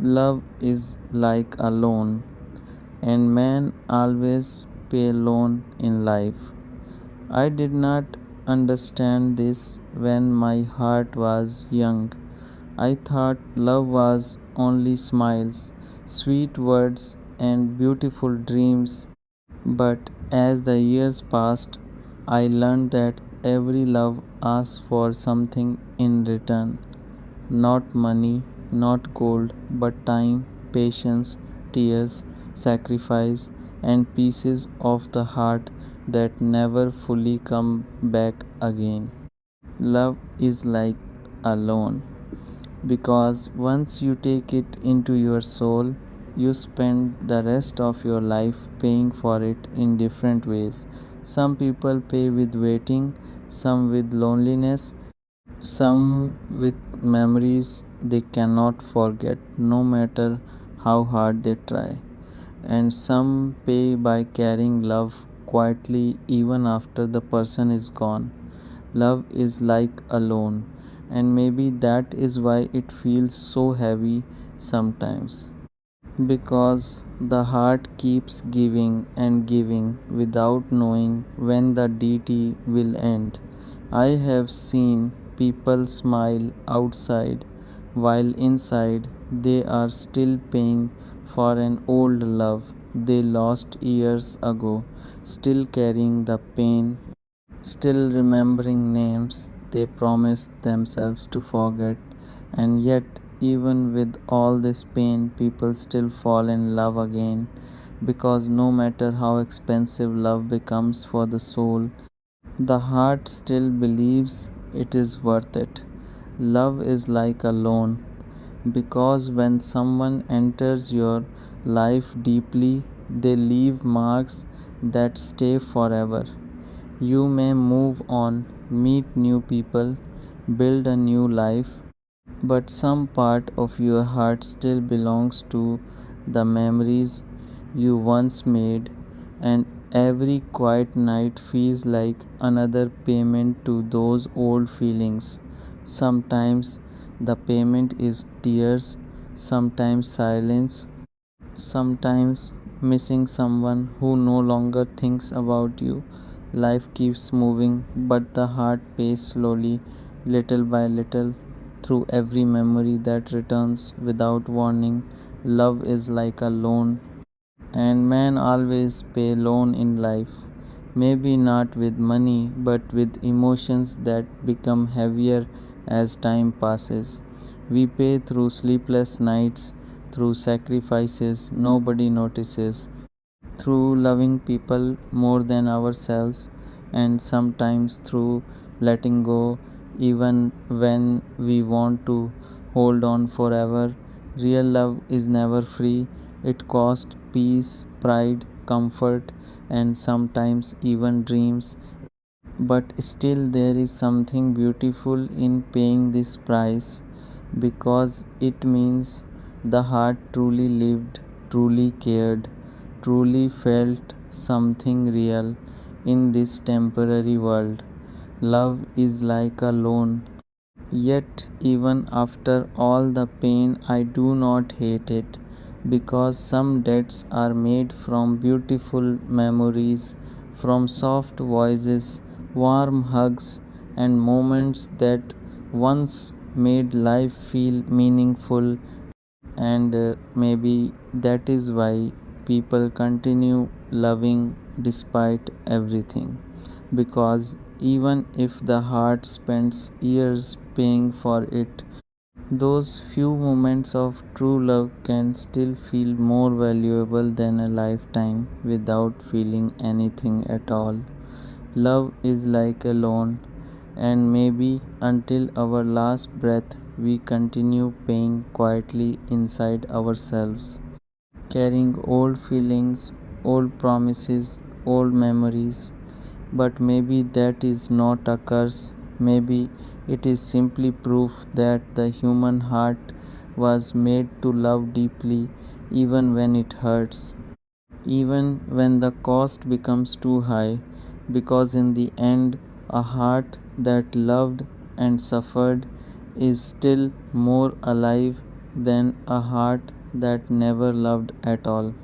Love is like a loan, and men always pay loan in life. I did not understand this when my heart was young. I thought love was only smiles, sweet words, and beautiful dreams. But as the years passed, I learned that every love asks for something in return. Not money, not gold, but time, patience, tears, sacrifice, and pieces of the heart that never fully come back again. Love is like a loan because once you take it into your soul, you spend the rest of your life paying for it in different ways. Some people pay with waiting, some with loneliness, some with memories they cannot forget no matter how hard they try, and some pay by carrying love quietly even after the person is gone. Love is like a loan, and maybe that is why it feels so heavy sometimes. Because the heart keeps giving and giving without knowing when the DT will end. I have seen people smile outside while inside they are still paying for an old love they lost years ago, still carrying the pain, still remembering names they promised themselves to forget, and yet, even with all this pain, people still fall in love again because no matter how expensive love becomes for the soul, the heart still believes it is worth it. Love is like a loan because when someone enters your life deeply, they leave marks that stay forever. You may move on, meet new people, build a new life, but some part of your heart still belongs to the memories you once made, and every quiet night feels like another payment to those old feelings. Sometimes the payment is tears, sometimes silence, sometimes missing someone who no longer thinks about you. Life keeps moving, but the heart pays slowly, little by little, through every memory that returns without warning. Love is like a loan, and men always pay loan in life. Maybe not with money, but with emotions that become heavier as time passes. We pay through sleepless nights, through sacrifices nobody notices, through loving people more than ourselves, and sometimes through letting go even when we want to hold on forever. Real love is never free, it costs peace, pride, comfort, and sometimes even dreams. But still, there is something beautiful in paying this price because it means the heart truly lived, truly cared, truly felt something real in this temporary world. Love is like a loan, yet, even after all the pain, I do not hate it because some debts are made from beautiful memories, from soft voices, warm hugs, and moments that once made life feel meaningful. And maybe that is why people continue loving despite everything, because even if the heart spends years paying for it, those few moments of true love can still feel more valuable than a lifetime without feeling anything at all. Love is like a loan, and maybe until our last breath, we continue paying quietly inside ourselves, carrying old feelings, old promises, old memories. But maybe that is not a curse, maybe it is simply proof that the human heart was made to love deeply even when it hurts, even when the cost becomes too high, because in the end, a heart that loved and suffered is still more alive than a heart that never loved at all.